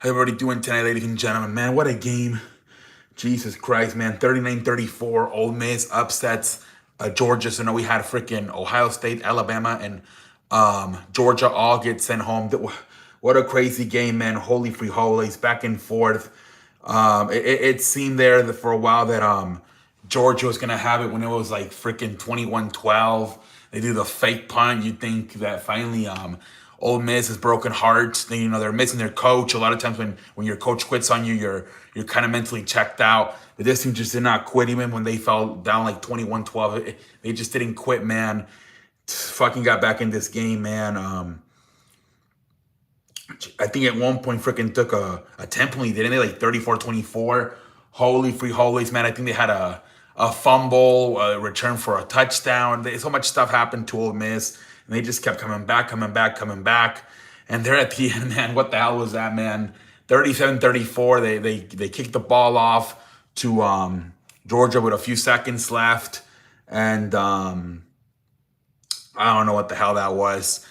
How everybody doing tonight, ladies and gentlemen? Man, what a game. Jesus Christ, man. 39-34. Ole Miss upsets Georgia. So now we had freaking Ohio State, Alabama, and Georgia all get sent home. What a crazy game, man. Holy free holies, back and forth. It seemed there that for a while that Georgia was going to have it when it was like freaking 21-12. They do the fake punt. You think that finally Ole Miss is broken hearts. They're missing their coach. A lot of times when your coach quits on you, you're kind of mentally checked out. But this team just did not quit even when they fell down like 21-12. They just didn't quit, man. Fucking got back in this game, man. I think at one point freaking took a 10 point lead, didn't they? Like 34-24. Holy free holies, man. I think they had a fumble, a return for a touchdown. So much stuff happened to Ole Miss, and they just kept coming back, coming back, coming back. And they're at the end, man. What the hell was that, man? 37-34. They kicked the ball off to Georgia with a few seconds left. And I don't know what the hell that was.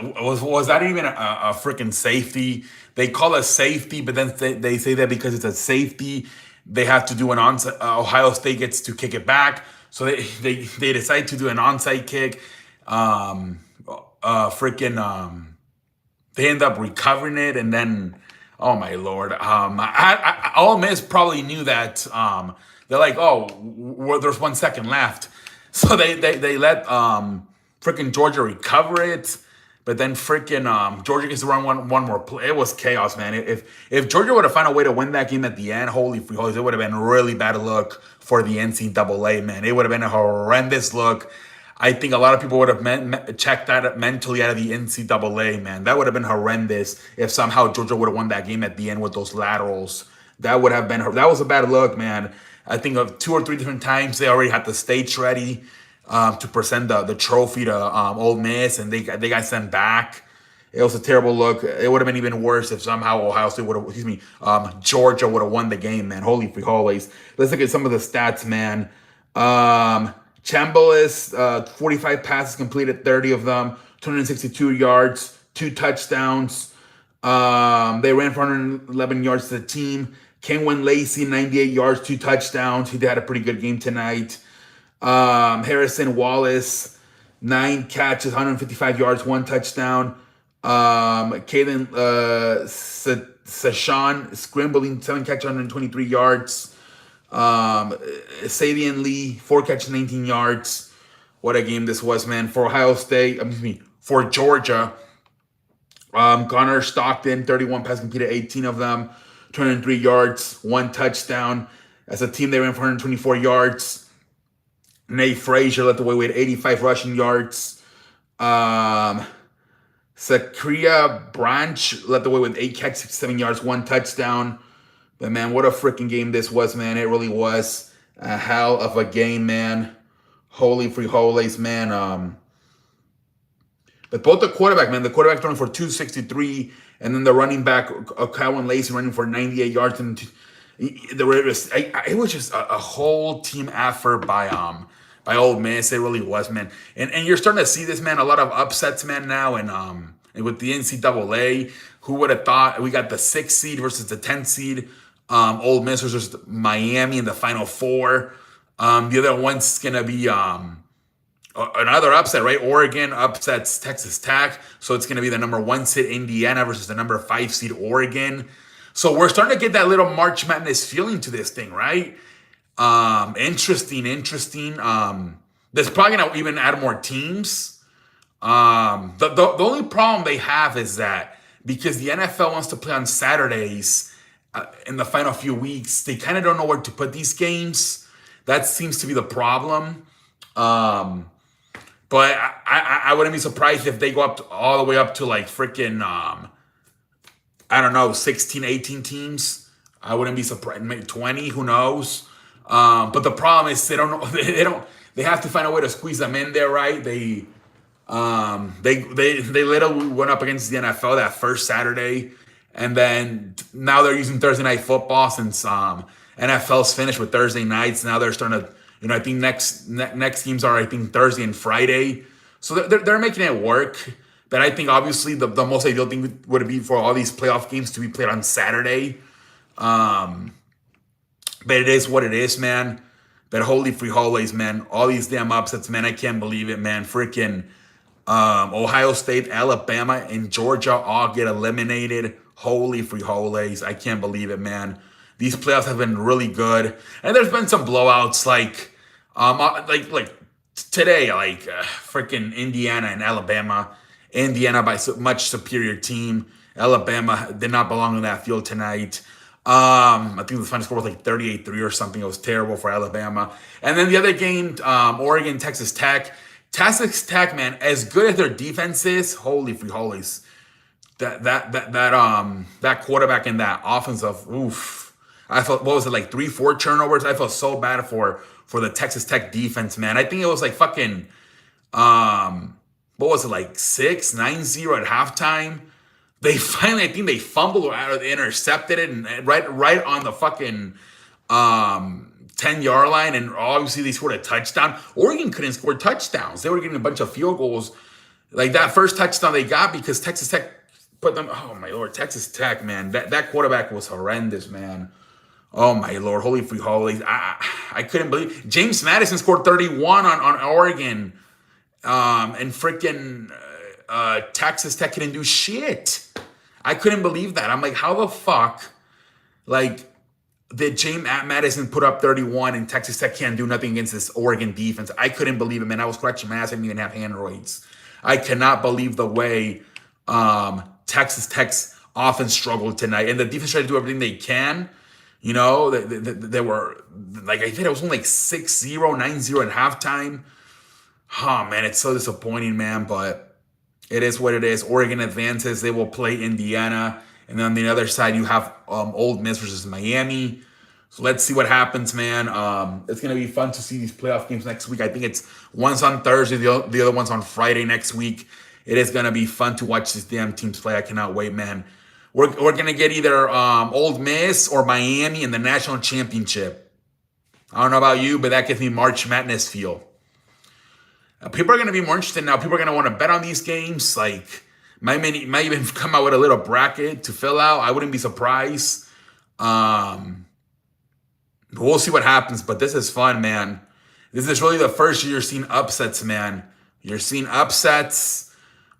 Was that even a freaking safety? They call it safety, but then they say that because it's a safety, they have to do an onside. Ohio State gets to kick it back, so they decide to do an onside kick. Freaking they end up recovering it, and then oh my lord, Ole Miss probably knew that. They're like, oh, there's 1 second left, so they let freaking Georgia recover it. But then freaking Georgia gets to run one more play. It was chaos, man. If Georgia would have found a way to win that game at the end, holy free holies, it would have been a really bad look for the NCAA, man. It would have been a horrendous look. I think a lot of people would have checked that mentally out of the NCAA, man. That would have been horrendous if somehow Georgia would have won that game at the end with those laterals. That was a bad look, man. I think of 2 or 3 different times they already had the stage ready to present the trophy to Ole Miss, and they got sent back. It was a terrible look. It would have been even worse if somehow Ohio State would have, Georgia would have won the game, man. Holy free holies. Let's look at some of the stats, man. Chambliss, 45 passes completed, 30 of them, 262 yards, 2 touchdowns. They ran for 111 yards to the team. Kenwin Lacey, 98 yards, 2 touchdowns. He had a pretty good game tonight. Harrison Wallace, 9 catches, 155 yards, 1 touchdown. Kalen Sashawn scrambling, 7 catches, 123 yards. Savion Lee, 4 catches, 19 yards. What a game this was, man. For Ohio State, for Georgia, Connor Stockton, 31 passes completed, 18 of them, 203 yards, 1 touchdown. As a team, they ran for 124 yards. Nate Frazier led the way with 85 rushing yards. Sakria Branch led the way with 8 catches, 67 yards, 1 touchdown. But, man, what a freaking game this was, man. It really was a hell of a game, man. Holy free holies, man. But both the quarterback throwing for 263, and then the running back, Cowan Lacey, running for 98 yards. And it was just a whole team effort by Ole Miss. It really was, man. And you're starting to see this, man. A lot of upsets, man, now. And with the NCAA, who would have thought we got the 6th seed versus the 10th seed? Ole Miss versus Miami in the Final Four. The other one's gonna be another upset, right? Oregon upsets Texas Tech, so it's gonna be the number 1 seed Indiana versus the number 5 seed Oregon. So we're starting to get that little March Madness feeling to this thing, right? Interesting. There's probably gonna even add more teams. The only problem they have is that because the NFL wants to play on Saturdays in the final few weeks, they kind of don't know where to put these games. That seems to be the problem. But I wouldn't be surprised if they go all the way up to like freaking I don't know, 16, 18 teams. I wouldn't be surprised. Maybe 20, who knows? But the problem is they don't know. They have to find a way to squeeze them in there, right? They literally went up against the NFL that first Saturday, and then now they're using Thursday Night Football since NFL's finished with Thursday nights. Now they're starting to, I think next teams are, I think, Thursday and Friday. So they're making it work. But I think obviously the most ideal thing would be for all these playoff games to be played on Saturday. Um, but it is what it is, man. But holy free holidays, man. All these damn upsets, man. I can't believe it, man. Freaking Ohio State, Alabama, and Georgia all get eliminated. Holy free holidays. I can't believe it, man. These playoffs have been really good. And there's been some blowouts like today, freaking Indiana and Alabama. Indiana by much superior team. Alabama did not belong on that field tonight. I think the final score was like 38-3 or something. It was terrible for Alabama. And then the other game, Oregon, Texas Tech. Texas Tech, man, as good as their defense is, holy free holies. That quarterback in that offensive, oof. I felt, what was it, like 3-4 turnovers? I felt so bad for the Texas Tech defense, man. I think it was like fucking what was it, like 6-9-0 at halftime. They finally, I think they fumbled or intercepted it, and right on the fucking 10-yard line, and obviously they scored a touchdown. Oregon couldn't score touchdowns. They were getting a bunch of field goals. Like that first touchdown they got because Texas Tech put them, oh my Lord, Texas Tech, man. That quarterback was horrendous, man. Oh my Lord, holy free holidays. I couldn't believe James Madison scored 31 on Oregon. And freaking Texas Tech couldn't do shit. I couldn't believe that. I'm like, how the fuck, like, did James Madison put up 31 and Texas Tech can't do nothing against this Oregon defense? I couldn't believe it, man. I was scratching my ass. I didn't even have androids. I cannot believe the way Texas Tech's offense struggled tonight. And the defense tried to do everything they can. You know, they were, like I said, it was only like 6-0, 9-0 at halftime. Oh, man, it's so disappointing, man, but it is what it is. Oregon advances. They will play Indiana. And then on the other side, you have Ole Miss versus Miami. So let's see what happens, man. It's going to be fun to see these playoff games next week. I think it's one's on Thursday, the other one's on Friday next week. It is going to be fun to watch these damn teams play. I cannot wait, man. We're going to get either Ole Miss or Miami in the national championship. I don't know about you, but that gives me March Madness feel. People are going to be more interested now. People are going to want to bet on these games. Like, might even come out with a little bracket to fill out. I wouldn't be surprised. We'll see what happens, but this is fun, man. This is really the first year you're seeing upsets, man. You're seeing upsets.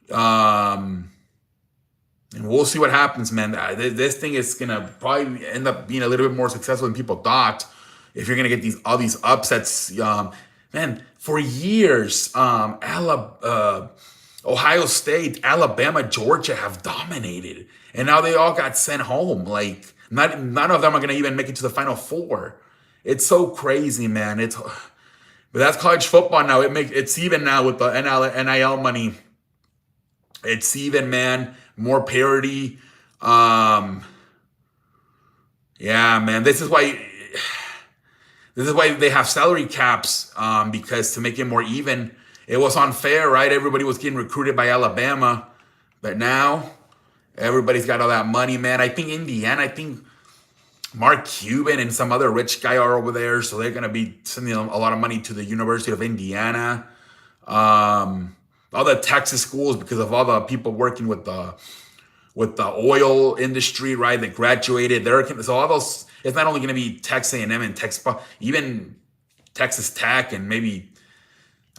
And we'll see what happens, man. This thing is going to probably end up being a little bit more successful than people thought. If you're going to get all these upsets, man, for years, Ohio State, Alabama, Georgia have dominated. And now they all got sent home. Like, none of them are going to even make it to the Final Four. It's so crazy, man. But that's college football now. It's even now with the NIL money. It's even, man. More parity. Yeah, man. This is why they have salary caps, because to make it more even. It was unfair, right? Everybody was getting recruited by Alabama. But now, everybody's got all that money, man. I think Indiana, Mark Cuban and some other rich guy are over there. So they're going to be sending a lot of money to the University of Indiana. All the Texas schools, because of all the people working with the oil industry, right? That graduated. So all those, it's not only going to be Texas A&M and Texas, even Texas Tech and maybe,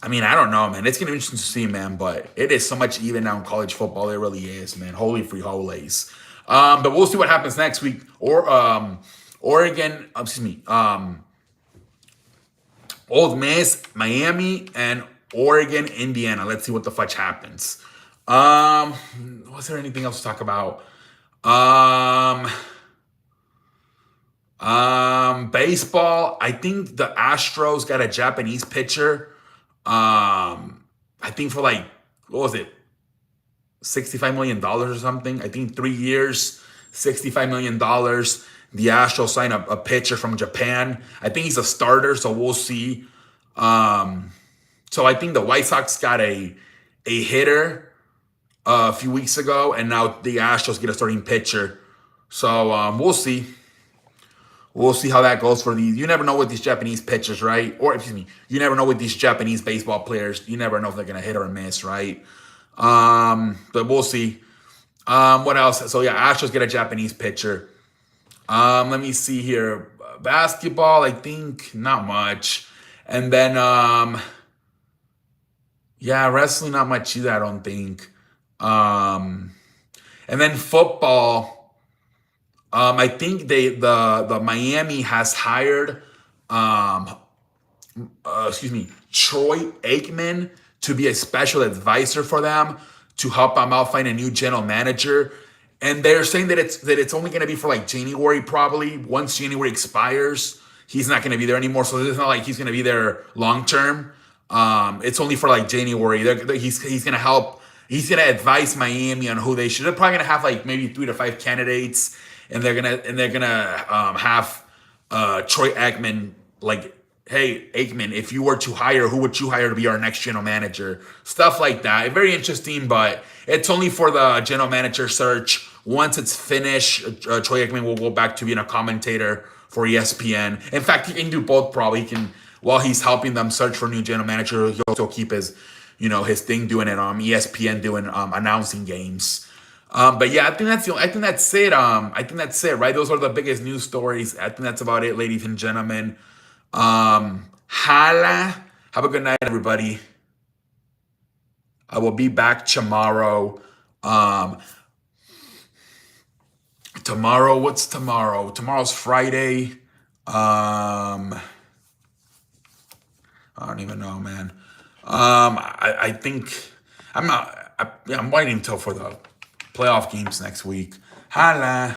I don't know, man. It's going to be interesting to see, man. But it is so much even now in college football. It really is, man. Holy free holidays. But we'll see what happens next week. Oregon, Ole Miss, Miami, and Oregon, Indiana. Let's see what the fudge happens. Was there anything else to talk about? Baseball. I think the Astros got a Japanese pitcher. I think for like, what was it? $65 million or something. I think 3 years, $65 million. The Astros signed a pitcher from Japan. I think he's a starter, so we'll see. So I think the White Sox got a hitter a few weeks ago, and now the Astros get a starting pitcher. So we'll see. We'll see how that goes for these. You never know with these Japanese pitchers, right? Or, you never know with these Japanese baseball players. You never know if they're going to hit or miss, right? But we'll see. What else? So yeah, Astros get a Japanese pitcher. Let me see here. Basketball, I think not much. And then yeah, wrestling not much either, I don't think. Um and then football, I think the Miami has hired um Troy Aikman to be a special advisor for them to help them out find a new general manager. And they're saying that it's only going to be for like January, probably. Once January expires, he's not going to be there anymore. So it's not like he's going to be there long term. It's only for like January. He's going to help. He's going to advise Miami on who they should. They're probably going to have like maybe 3 to 5 candidates, and they're gonna have Troy Aikman, like, hey, Aikman, if you were to hire, who would you hire to be our next general manager? Stuff like that. Very interesting, but it's only for the general manager search. Once it's finished, Troy Aikman will go back to being a commentator for ESPN. In fact, he can do both probably. He can, while he's helping them search for a new general manager, he'll also keep his thing doing it on ESPN, doing announcing games. But yeah, I think that's it. I think that's it, right? Those are the biggest news stories. I think that's about it, ladies and gentlemen. Hala. Have a good night, everybody. I will be back tomorrow. Tomorrow, what's tomorrow? Tomorrow's Friday. I don't even know, man. I think I'm not. I'm waiting until for the playoff games next week. Hala.